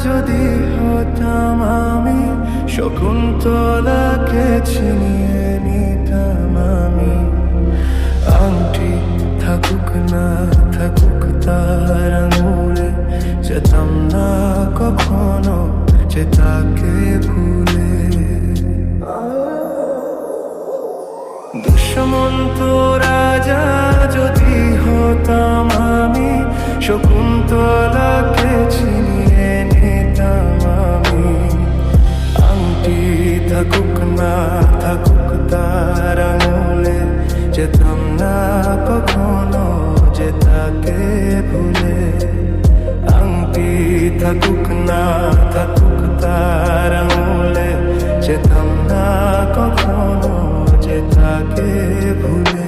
যদি হতাম আমি, শকুন্তলাকে ছিনিয়ে নিতাম আমি। আংটি থাকুক না থাকুক তার আঙুলে, যেতাম না কখনো যে তাকে ভুলে। দুষ্মন্ত রাজা যদি হতাম আমি, শকুন্তলাকে ছিনিয়ে নিতাম আমি। আংটি থাকুক না থাকুক তার আঙুলে, যেতাম না কখনো যে তাকে ভুলে। আংটি থাকুক না থাকুক তার আঙুলে, যেতাম না কখনো যে তাকে ভুলে।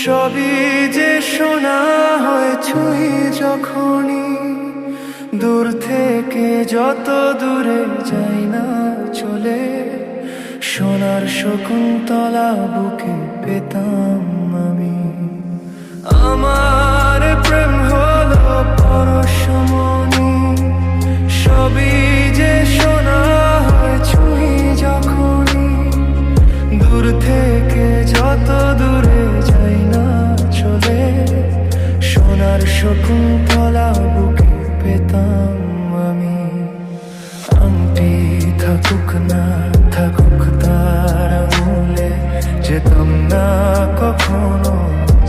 সবই যে শোনা হয় ছুঁই যখনই, দূর থেকে যত দূরে যাই না চলে। সোনার শকুন্তলা বুকে পেতাম আমি। আমার প্রেম হলো পরশমণি, সবই যে শোনা হয় ছুঁই যখনই, দূর থেকে যত দূরে যাই না চলে। সোনার শকুন্তলা বুকে পেতাম আমি। আংটি থাকুক না থাকুক তার আঙুলে, যেতাম না কখনো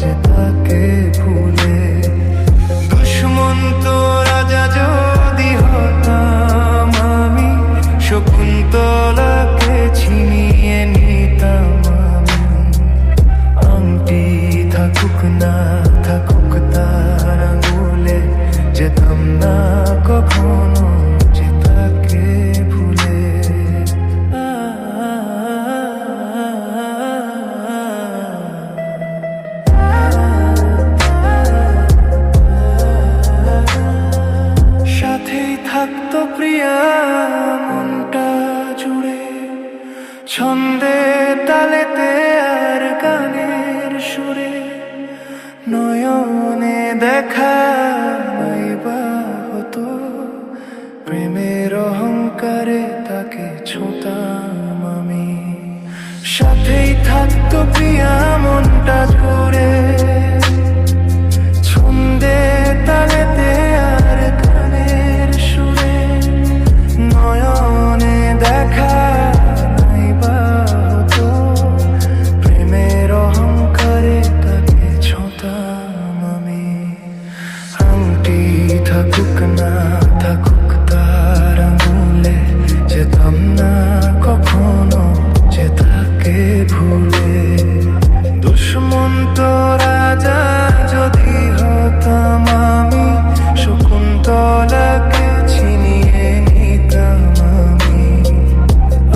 যে তাকে ভুলে। দুষ্মন্ত রাজা যদি হতাম আমি, শকুন্তলাকে ছিনিয়ে নিতাম আমি। আংটি থাকুক না থাকুক তার আঙুলে, যেতাম না কখনো যে তাকে ভুলে। সাথেই থাকতো প্রিয়া মনটা জুড়ে, ছন্দে তালেতে আর গানের সুরে। নয়নে দেখা নাইবা হতো, প্রেমের অহংকারে তাকে ছোঁতাম আমি। সাথেই থাকতো প্রিয়া মনটা জুড়ে, ছন্দে তালেতে আর গানের সুরে। নয়নে দেখা নাইবা হতো, প্রেমের অহংকারে তাকে ছোঁতাম আমি। আংটি থাকুক না থাকুক তার আঙুলে, যেতাম না কখনো যে তাকে ভুলে। দুষ্মন্ত রাজা যদি হতাম আমি, শকুন্তলাকে ছিনিয়ে নিতাম আমি।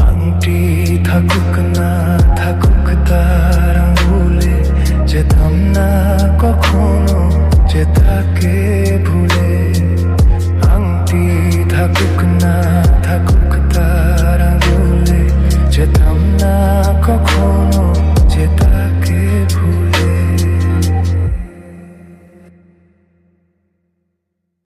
আংটি থাকুক না থাকুক তার আঙুলে, যেতাম না কখনো যে তাকে ভুলে। আংটি থাকুক না থাকুক তার আঙুলে, যেতাম না কখনো